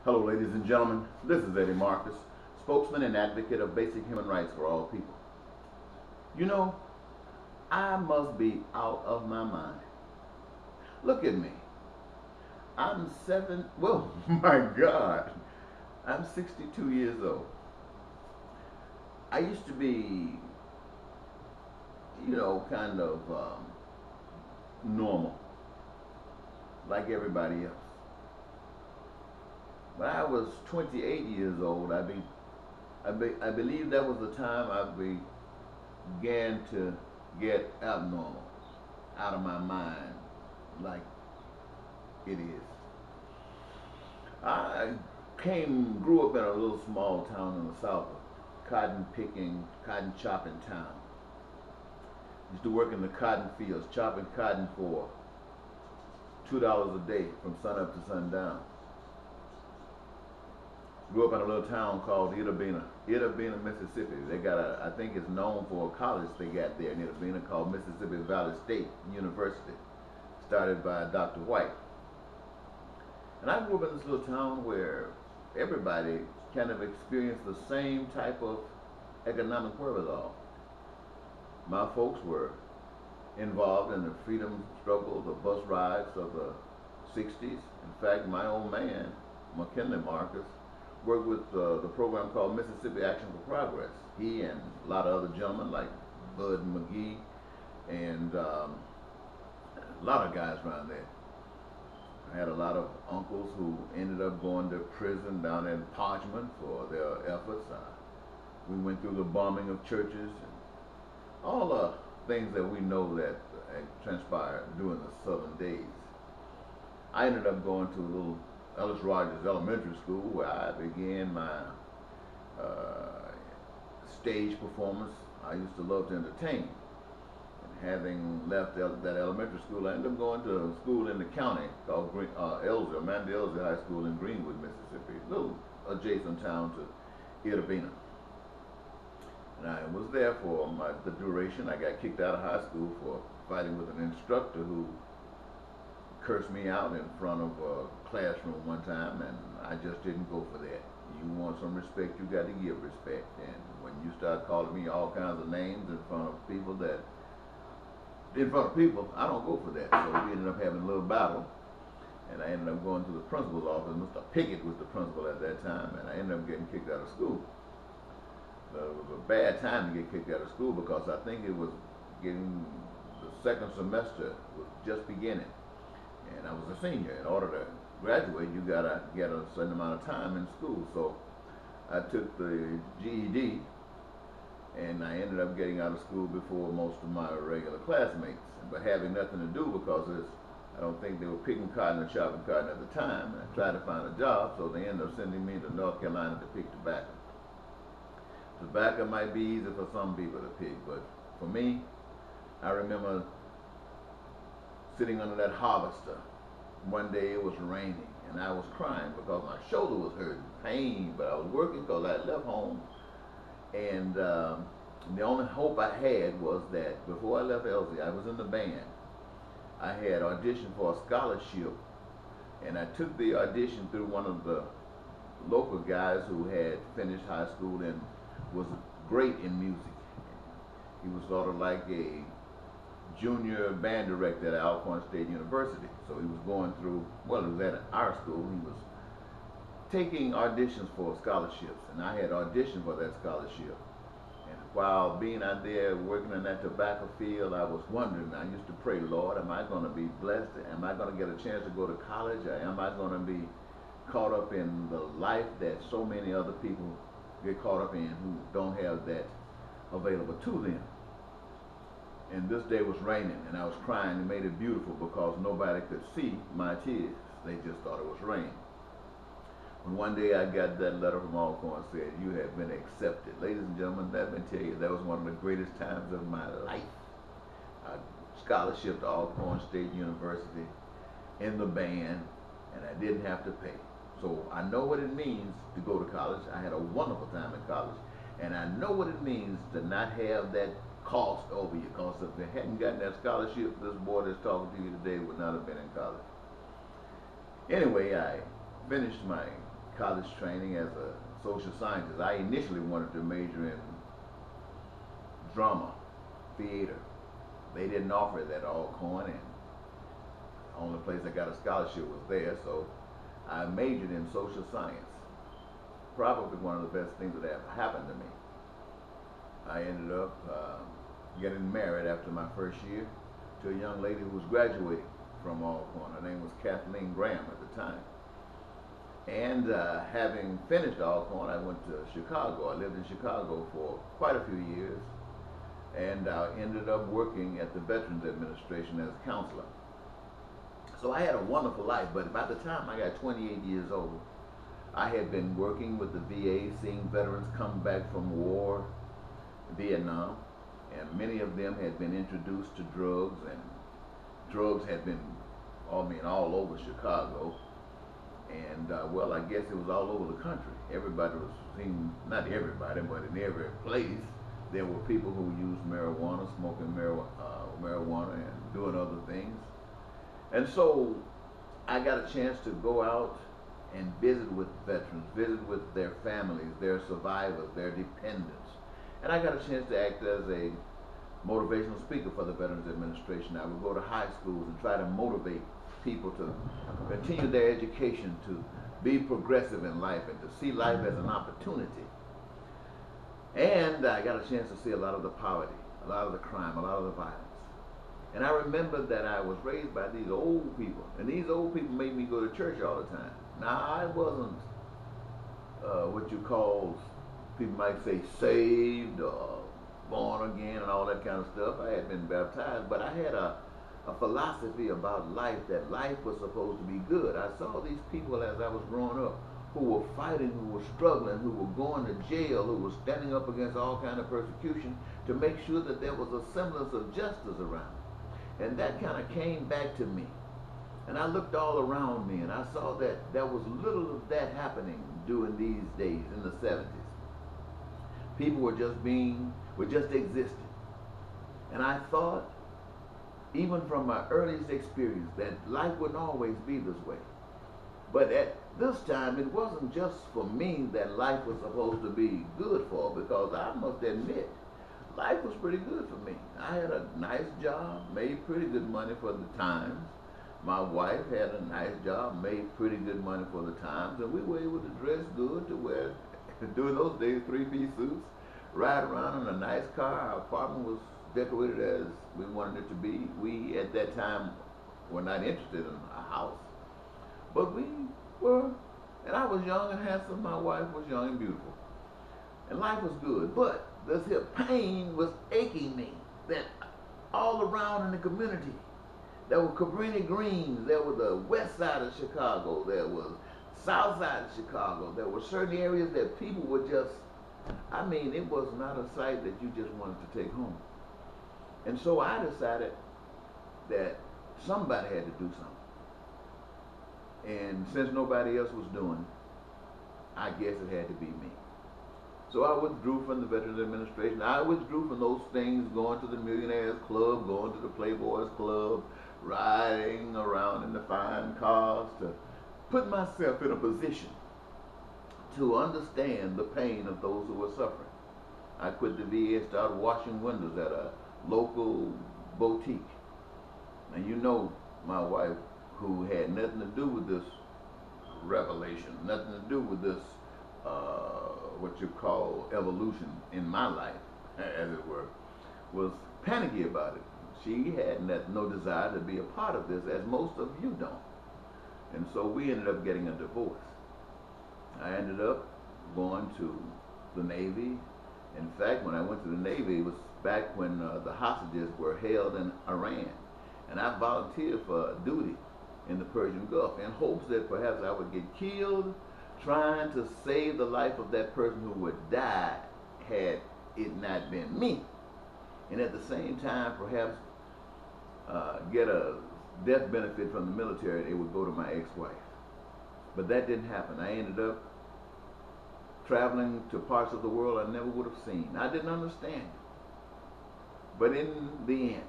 Hello, ladies and gentlemen. This is Eddie Marcus, spokesman and advocate of basic human rights for all people. You know, I must be out of my mind. Look at me. My God, I'm 62 years old. I used to be, kind of normal, like everybody else. When I was 28 years old, I believe that was the time I began to get abnormal, out of my mind, like it is. I grew up in a little small town in the south, a cotton picking, cotton chopping town. Used to work in the cotton fields, chopping cotton for $2 a day from sun up to sundown. Grew up in a little town called Itta Mississippi. I think it's known for a college they got there in Itta called Mississippi Valley State University, started by Dr. White. And I grew up in this little town where everybody kind of experienced the same type of economic wherewithal. My folks were involved in the freedom struggle, the bus rides of the 60s. In fact, my old man, McKinley Marcus, worked with the program called Mississippi Action for Progress. He and a lot of other gentlemen like Bud McGee and a lot of guys around there. I had a lot of uncles who ended up going to prison down in Parchment for their efforts. We went through the bombing of churches and all the things that we know that transpired during the Southern days. I ended up going to a little Ellis Rogers Elementary School where I began my stage performance. I used to love to entertain. And having left that elementary school, I ended up going to a school in the county called Amanda Elsie High School in Greenwood, Mississippi, a little adjacent town to Itta. And I was there for the duration. I got kicked out of high school for fighting with an instructor who cursed me out in front of a classroom one time, and I just didn't go for that. You want some respect, you got to give respect. And when you start calling me all kinds of names in front of people, I don't go for that. So we ended up having a little battle, and I ended up going to the principal's office. Mr. Pickett was the principal at that time, and I ended up getting kicked out of school. It was a bad time to get kicked out of school because I think it was getting, the second semester was just beginning. And I was a senior. In order to graduate, you gotta get a certain amount of time in school. So I took the GED, and I ended up getting out of school before most of my regular classmates, but having nothing to do because I don't think they were picking cotton or chopping cotton at the time. And I tried to find a job, so they ended up sending me to North Carolina to pick tobacco. Tobacco might be easy for some people to pick, but for me, I remember sitting under that harvester. One day it was raining and I was crying because my shoulder was hurting, pain, but I was working because I had left home. And the only hope I had was that before I left Elsie, I was in the band. I had auditioned for a scholarship, and I took the audition through one of the local guys who had finished high school and was great in music. He was sort of like a junior band director at Alcorn State University. So he was going through, well, it was at our school, he was taking auditions for scholarships, and I had auditioned for that scholarship. And while being out there working in that tobacco field, I was wondering, I used to pray, Lord, am I going to be blessed? Am I going to get a chance to go to college? Or am I going to be caught up in the life that so many other people get caught up in who don't have that available to them? And this day was raining, and I was crying. It made it beautiful because nobody could see my tears. They just thought it was rain. When one day I got that letter from Alcorn said, "You have been accepted." Ladies and gentlemen, let me tell you, that was one of the greatest times of my life. A scholarship to Alcorn State University in the band, and I didn't have to pay. So I know what it means to go to college. I had a wonderful time in college, and I know what it means to not have that cost over you, because if they hadn't gotten that scholarship, this boy that's talking to you today would not have been in college. Anyway, I finished my college training as a social scientist. I initially wanted to major in drama, theater. They didn't offer it at Alcorn, and the only place I got a scholarship was there, so I majored in social science. Probably one of the best things that ever happened to me. I ended up getting married after my first year to a young lady who was graduating from Alcorn. Her name was Kathleen Graham at the time. And having finished Alcorn, I went to Chicago. I lived in Chicago for quite a few years, and I ended up working at the Veterans Administration as a counselor. So I had a wonderful life, but by the time I got 28 years old, I had been working with the VA, seeing veterans come back from war, Vietnam, and many of them had been introduced to drugs, and drugs had been all over Chicago. And well, I guess it was all over the country. Everybody was seen, not everybody, but in every place, there were people who used marijuana, smoking marijuana and doing other things. And so I got a chance to go out and visit with veterans, visit with their families, their survivors, their dependents. And I got a chance to act as a motivational speaker for the Veterans Administration. I would go to high schools and try to motivate people to continue their education, to be progressive in life, and to see life as an opportunity. And I got a chance to see a lot of the poverty, a lot of the crime, a lot of the violence. And I remember that I was raised by these old people, and these old people made me go to church all the time. Now, I wasn't what you call, people might say, saved or born again and all that kind of stuff. I had been baptized, but I had a philosophy about life, that life was supposed to be good. I saw these people as I was growing up who were fighting, who were struggling, who were going to jail, who were standing up against all kind of persecution to make sure that there was a semblance of justice around. And that kind of came back to me. And I looked all around me and I saw that there was little of that happening during these days in the 70s. People were just existing. And I thought, even from my earliest experience, that life wouldn't always be this way. But at this time, it wasn't just for me that life was supposed to be good for, because I must admit, life was pretty good for me. I had a nice job, made pretty good money for the times. My wife had a nice job, made pretty good money for the times, and we were able to dress good, to wear, during those days, 3-piece suits, ride around in a nice car. Our apartment was decorated as we wanted it to be. We, at that time, were not interested in a house. But we were, and I was young and handsome, my wife was young and beautiful. And life was good, but this here pain was aching me, that all around in the community, there were Cabrini Greens, there was the west side of Chicago, there was south side of Chicago, there were certain areas that people were just, I mean, it was not a sight that you just wanted to take home. And so I decided that somebody had to do something. And since nobody else was doing it, I guess it had to be me. So I withdrew from the Veterans Administration. I withdrew from those things, going to the Millionaires Club, going to the Playboys Club, riding around in the fine cars, to put myself in a position to understand the pain of those who were suffering. I quit the VA and started washing windows at a local boutique. And you know my wife, who had nothing to do with this revelation, nothing to do with this what you call evolution in my life, as it were, was panicky about it. She had no desire to be a part of this, as most of you don't. And so we ended up getting a divorce. I ended up going to the Navy. In fact, when I went to the Navy, it was back when the hostages were held in Iran. And I volunteered for duty in the Persian Gulf in hopes that perhaps I would get killed trying to save the life of that person who would die had it not been me. And at the same time, perhaps get a death benefit from the military. It would go to my ex-wife. But that didn't happen. I ended up traveling to parts of the world I never would have seen. I didn't understand it. But in the end,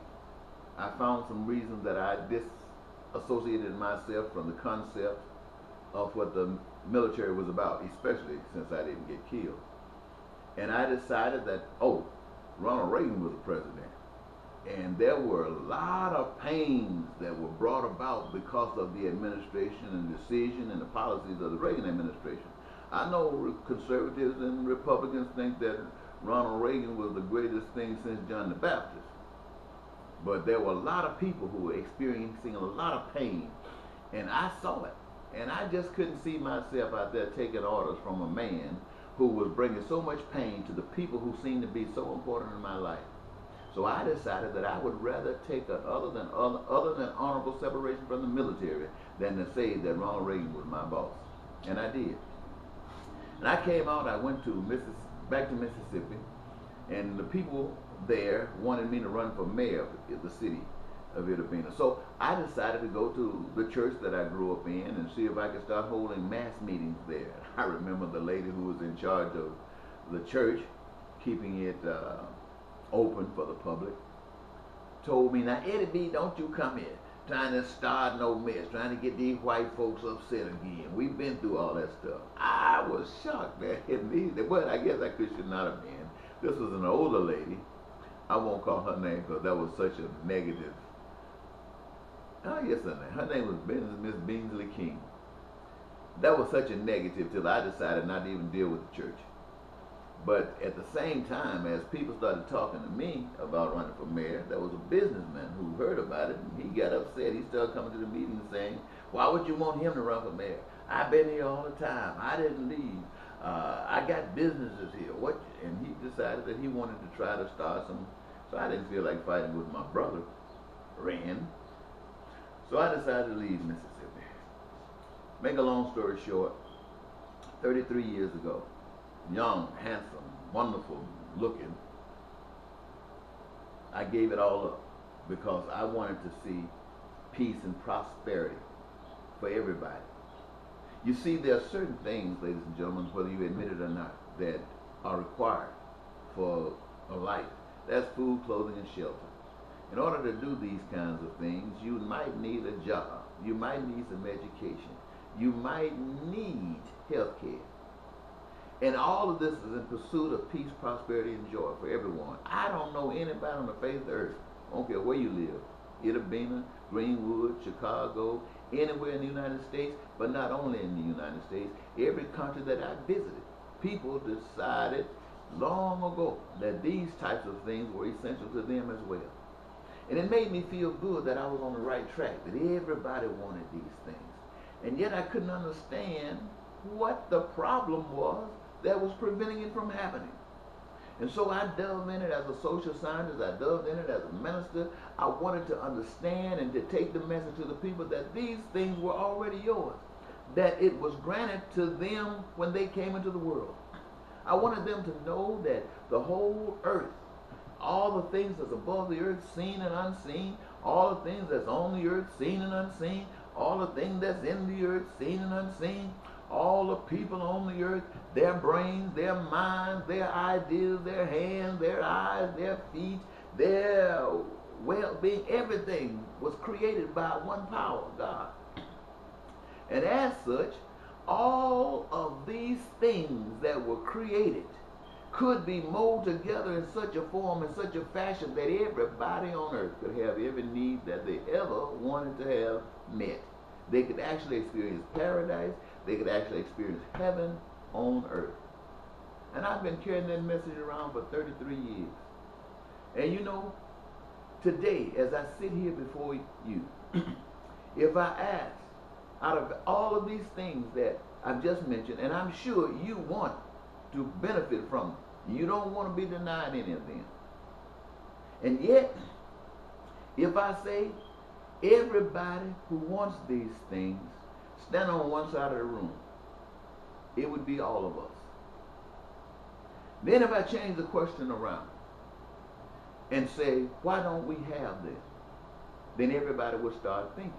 I found some reasons that I disassociated myself from the concept of what the military was about, especially since I didn't get killed. And I decided that, oh, Ronald Reagan was the president. And there were a lot of pains that were brought about because of the administration and decision and the policies of the Reagan administration. I know conservatives and Republicans think that Ronald Reagan was the greatest thing since John the Baptist. But there were a lot of people who were experiencing a lot of pain. And I saw it. And I just couldn't see myself out there taking orders from a man who was bringing so much pain to the people who seemed to be so important in my life. So I decided that I would rather take an other than honorable separation from the military than to say that Ronald Reagan was my boss. And I did. And I came out, I went to back to Mississippi, and the people there wanted me to run for mayor of the city of Itabena. So I decided to go to the church that I grew up in and see if I could start holding mass meetings there. I remember the lady who was in charge of the church, keeping it open for the public, told me, now Eddie B, don't you come here trying to start no mess, trying to get these white folks upset again. We've been through all that stuff. I was shocked that but I guess I should not have been. This was an older lady. I won't call her name because that was such a negative. Oh, yes, her name was Miss Beansley King. That was such a negative till I decided not to even deal with the church. But at the same time, as people started talking to me about running for mayor, there was a businessman who heard about it, and he got upset. He started coming to the meeting saying, why would you want him to run for mayor? I've been here all the time. I didn't leave. I got businesses here. What? And he decided that he wanted to try to start some. So I didn't feel like fighting with my brother, Rand. So I decided to leave Mississippi. Make a long story short, 33 years ago, young, handsome, wonderful looking, I gave it all up because I wanted to see peace and prosperity for everybody. You see, there are certain things, ladies and gentlemen, whether you admit it or not, that are required for a life. That's food, clothing, and shelter. In order to do these kinds of things, you might need a job. You might need some education. You might need health care. And all of this is in pursuit of peace, prosperity, and joy for everyone. I don't know anybody on the face of the earth, I don't care where you live, Itabena, Greenwood, Chicago, anywhere in the United States, but not only in the United States, every country that I visited, people decided long ago that these types of things were essential to them as well. And it made me feel good that I was on the right track, that everybody wanted these things. And yet I couldn't understand what the problem was that was preventing it from happening. And so I delved in it as a social scientist, I delved in it as a minister. I wanted to understand and to take the message to the people that these things were already yours, that it was granted to them when they came into the world. I wanted them to know that the whole earth, all the things that's above the earth, seen and unseen, all the things that's on the earth, seen and unseen, all the things that's in the earth, seen and unseen, all the people on the earth, their brains, their minds, their ideas, their hands, their eyes, their feet, their well-being, everything was created by one power, God. And as such, all of these things that were created could be molded together in such a form, in such a fashion that everybody on earth could have every need that they ever wanted to have met. They could actually experience paradise. They could actually experience heaven on earth. And I've been carrying that message around for 33 years. And you know, today, as I sit here before you, if I ask, out of all of these things that I've just mentioned, and I'm sure you want to benefit from them, you don't want to be denied any of them. And yet, if I say, everybody who wants these things stand on one side of the room, it would be all of us. Then if I change the question around and say, why don't we have this? Then everybody would start thinking.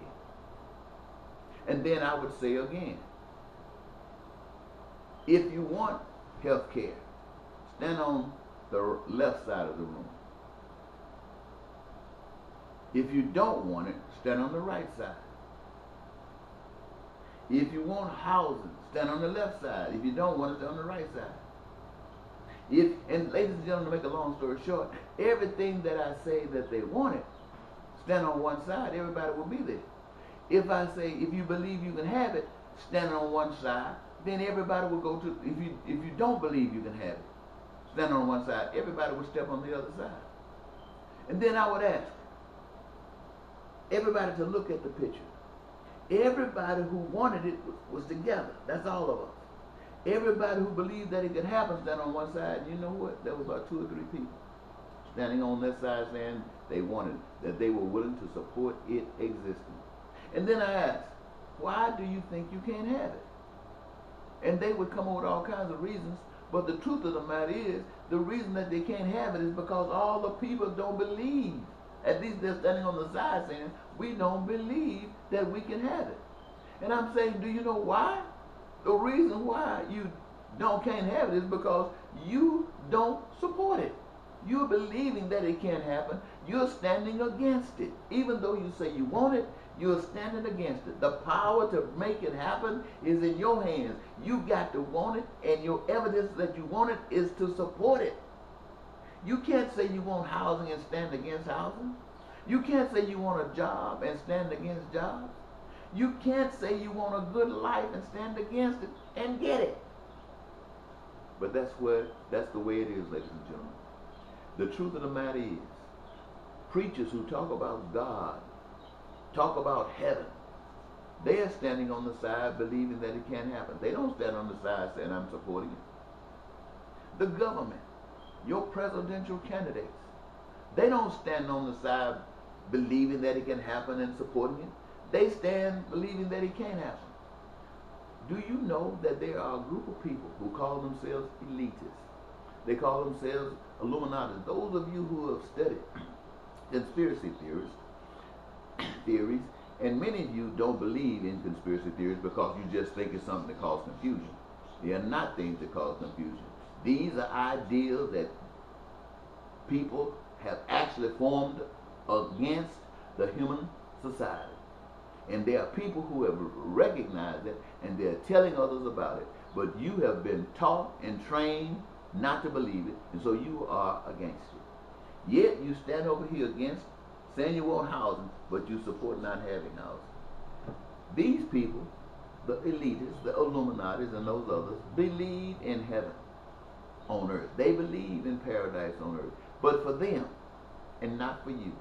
And then I would say again, if you want health care, stand on the left side of the room. If you don't want it, stand on the right side. If you want housing, stand on the left side. If you don't want it, stand on the right side. And ladies and gentlemen, to make a long story short, everything that I say that they wanted, stand on one side, everybody will be there. If I say, if you believe you can have it, stand on one side, then everybody will go to, if you don't believe you can have it, stand on one side, everybody will step on the other side. And then I would ask everybody to look at the picture. Everybody who wanted it was together. That's all of us. Everybody who believed that it could happen stand on one side. And you know what? There was about 2 or 3 people standing on that side saying they wanted it, that they were willing to support it existing. And then I asked, why do you think you can't have it? And they would come up with all kinds of reasons. But the truth of the matter is, the reason that they can't have it is because all the people don't believe. At least they're standing on the side saying, we don't believe that we can have it. And I'm saying, do you know why? The reason why you can't have it is because you don't support it. You're believing that it can't happen. You're standing against it. Even though you say you want it, you're standing against it. The power to make it happen is in your hands. You got to want it, and your evidence that you want it is to support it. You can't say you want housing and stand against housing. You can't say you want a job and stand against jobs. You can't say you want a good life and stand against it and get it. But that's the way it is, ladies and gentlemen. The truth of the matter is, preachers who talk about God, talk about heaven, they are standing on the side believing that it can't happen. They don't stand on the side saying, I'm supporting it. The government, your presidential candidates, they don't stand on the side believing that it can happen and supporting it. They stand believing that it can't happen. Do you know that there are a group of people who call themselves elitists? They call themselves Illuminati. Those of you who have studied conspiracy theories, and many of you don't believe in conspiracy theories because you just think it's something that causes confusion. They are not things that cause confusion. These are ideas that people have actually formed against the human society. And there are people who have recognized it and they're telling others about it. But you have been taught and trained not to believe it, and so you are against it. Yet you stand over here against saying you want housing, but you support not having housing. These people, the elitists, the Illuminatis, and those others, believe in heaven on earth. They believe in paradise on earth, but for them and not for you.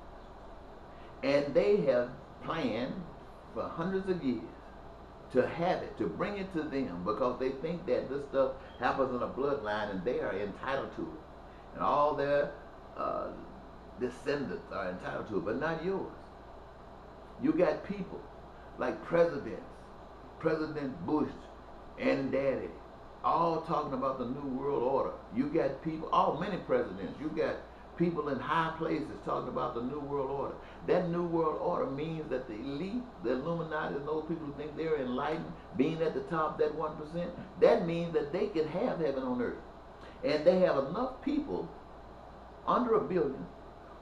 And they have planned for hundreds of years to have it, to bring it to them, because they think that this stuff happens in a bloodline and they are entitled to it. And all their descendants are entitled to it, but not yours. You got people like presidents, President Bush and Daddy, all talking about the New World Order. You got people, many presidents, you got people in high places talking about the New World Order. That New World Order means that the elite, the Illuminati, and those people who think they're enlightened, being at the top, that 1%, that means that they can have heaven on earth. And they have enough people, under 1 billion,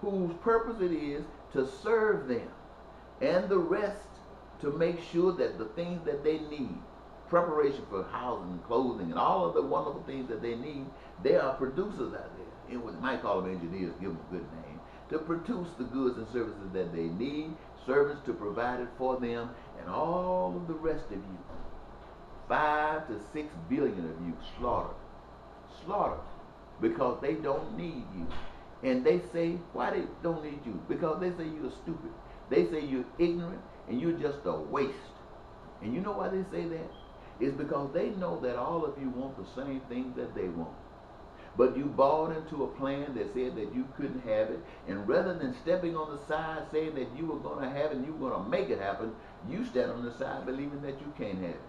whose purpose it is to serve them, and the rest to make sure that the things that they need, preparation for housing, clothing, and all of the wonderful things that they need, there are producers out there. It was, might call them engineers, give them a good name, to produce the goods and services that they need, servants to provide it for them, and all of the rest of you, 5 to 6 billion of you slaughtered, because they don't need you. And they say, why they don't need you? Because they say you're stupid. They say you're ignorant, and you're just a waste. And you know why they say that? It's because they know that all of you want the same things that they want. But you bought into a plan that said that you couldn't have it, and rather than stepping on the side saying that you were going to have it and you were going to make it happen, you stand on the side believing that you can't have it.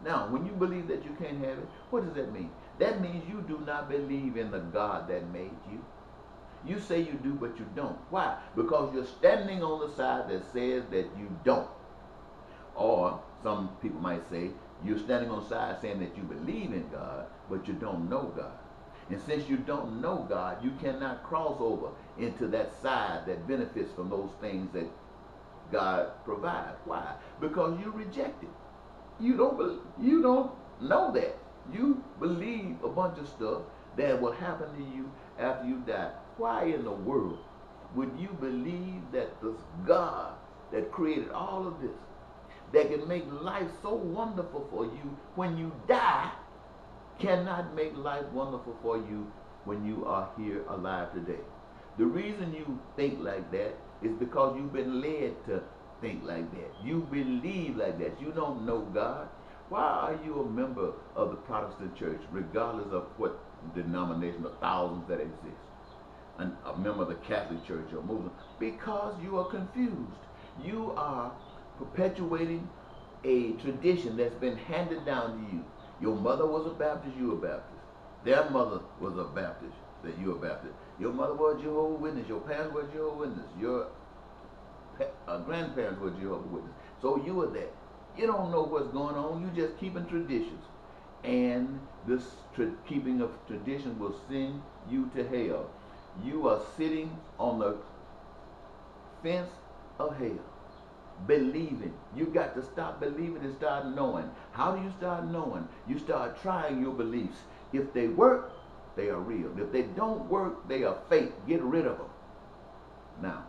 Now, when you believe that you can't have it, what does that mean? That means you do not believe in the God that made you. You say you do, but you don't. Why? Because you're standing on the side that says that you don't. Or some people might say you're standing on the side saying that you believe in God, but you don't know God. And since you don't know God, you cannot cross over into that side that benefits from those things that God provides. Why? Because you reject it. You don't know that. You believe a bunch of stuff that will happen to you after you die. Why in the world would you believe that this God that created all of this, that can make life so wonderful for you when you die, cannot make life wonderful for you when you are here alive today? The reason you think like that is because you've been led to think like that. You believe like that. You don't know God. Why are you a member of the Protestant church, regardless of what denomination of thousands that exist? And a member of the Catholic Church or Muslim? Because you are confused. You are perpetuating a tradition that's been handed down to you. Your mother was a Baptist, you a Baptist. Their mother was a Baptist, that you a Baptist. Your mother was a Jehovah's Witness. Your parents were Jehovah's Witness. Your grandparents were Jehovah's Witness. So you are that. You don't know what's going on. You just keeping traditions. And this keeping of tradition will send you to hell. You are sitting on the fence of hell, believing. You got to stop believing and start knowing. How do you start knowing? You start trying your beliefs. If they work, they are real. If they don't work, they are fake. Get rid of them. Now,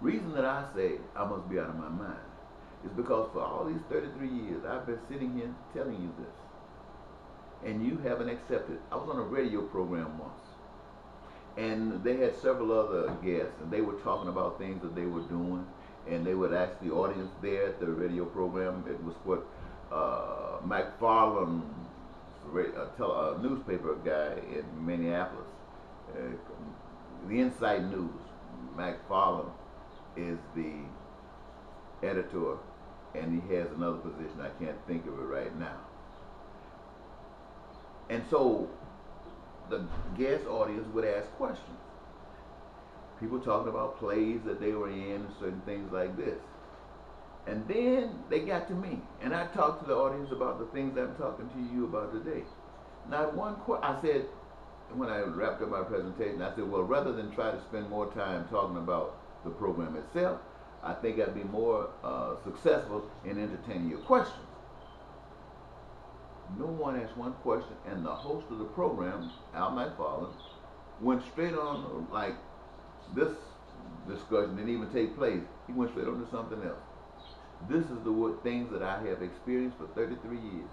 reason that I say I must be out of my mind is because for all these 33 years, I've been sitting here telling you this, and you haven't accepted. I was on a radio program once, and they had several other guests, and they were talking about things that they were doing, and they would ask the audience there at the radio program. It was what McFarland, a newspaper guy in Minneapolis, the Inside News. McFarland is the editor, and he has another position. I can't think of it right now. And so the guest audience would ask questions. People talking about plays that they were in and certain things like this. And then they got to me, and I talked to the audience about the things I'm talking to you about today. Not one question. I said, when I wrapped up my presentation, I said, well, rather than try to spend more time talking about the program itself, I think I'd be more successful in entertaining your questions. No one asked one question, and the host of the program, Al McFarland, went straight on, like this discussion didn't even take place. He went straight on to something else. This is the things that I have experienced for 33 years.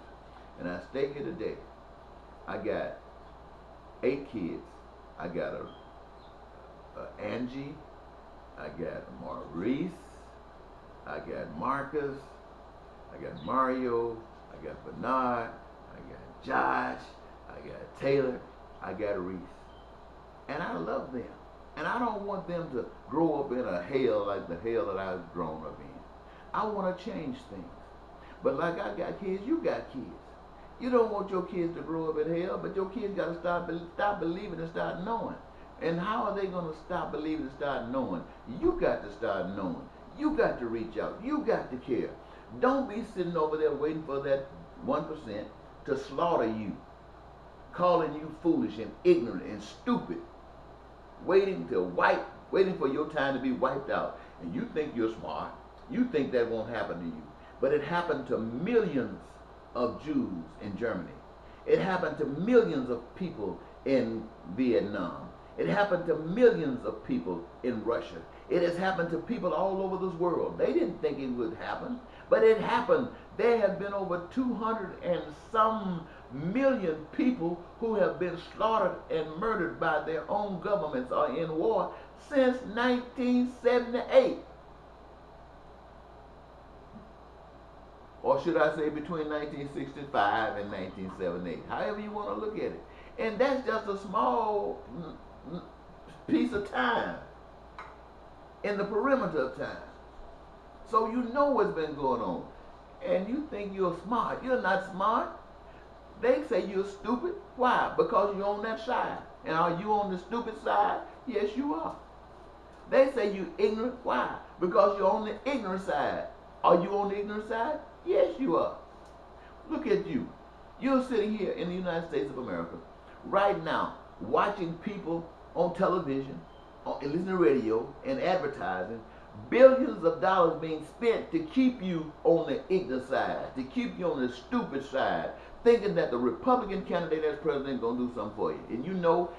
And I stay here today. I got 8 kids. I got a Angie. I got Maurice. I got Marcus. I got Mario. I got Bernard. I got Josh. I got Taylor. I got Reese. And I love them. And I don't want them to grow up in a hell like the hell that I've grown up in. I want to change things. But like I got kids, you got kids. You don't want your kids to grow up in hell, but your kids got to stop believing and start knowing. And how are they going to stop believing and start knowing? You got to start knowing. You got to reach out. You got to care. Don't be sitting over there waiting for that 1% to slaughter you, calling you foolish and ignorant and stupid, waiting for your time to be wiped out. And you think you're smart. You think that won't happen to you. But it happened to millions of Jews in Germany. It happened to millions of people in Vietnam. It happened to millions of people in Russia. It has happened to people all over this world. They didn't think it would happen, but it happened. There have been over 200 and some million people who have been slaughtered and murdered by their own governments or in war since 1978. Or should I say between 1965 and 1978, however you want to look at it. And that's just a small piece of time in the perimeter of time. So you know what's been going on. And you think you're smart. You're not smart. They say you're stupid. Why? Because you're on that side. And are you on the stupid side? Yes, you are. They say you're ignorant. Why? Because you're on the ignorant side. Are you on the ignorant side? Yes, you are. Look at you. You're sitting here in the United States of America right now watching people on television, and listening to radio and advertising Billions of dollars being spent to keep you on the ignorant side, to keep you on the stupid side, thinking that the Republican candidate as president is going to do something for you. And you know,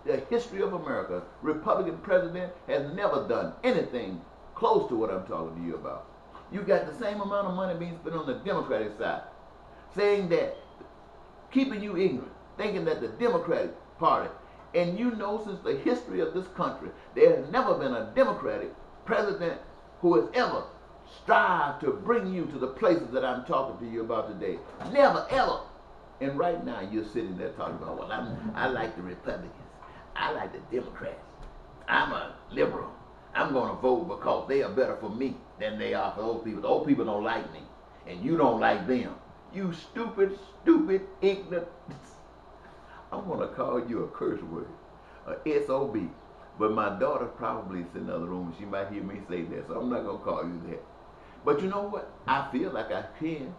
the history of America, Republican president has never done anything close to what I'm talking to you about. You got the same amount of money being spent on the Democratic side, saying that, keeping you ignorant, thinking that the Democratic Party, and you know since the history of this country, there has never been a Democratic president who has ever strived to bring you to the places that I'm talking to you about today. Never, ever. And right now you're sitting there talking about, well, I like the Republicans. I like the Democrats. I'm a liberal. I'm going to vote because they are better for me than they are for those people. Those people don't like me, and you don't like them. You stupid, stupid, ignorant. I'm going to call you a curse word, a SOB. But my daughter's probably sitting in the other room. She might hear me say that, so I'm not going to call you that. But you know what? I feel like I can.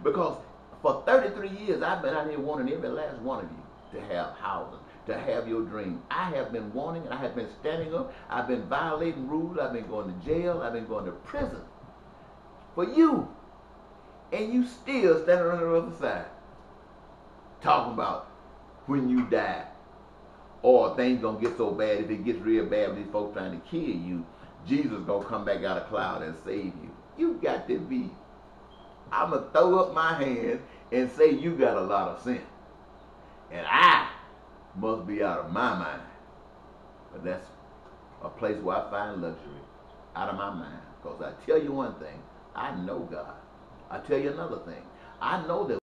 Because for 33 years, I've been out here wanting every last one of you to have housing, to have your dream. I have been wanting, I have been standing up, I've been violating rules, I've been going to jail, I've been going to prison for you. And you still standing on the other side, talking about when you die, or things gonna get so bad, if it gets real bad with these folks trying to kill you, Jesus gonna come back out of cloud and save you. You got to be, I'm gonna throw up my hands and say you got a lot of sense. And I must be out of my mind. But that's a place where I find luxury, out of my mind. Because I tell you one thing, I know God. I tell you another thing, I know that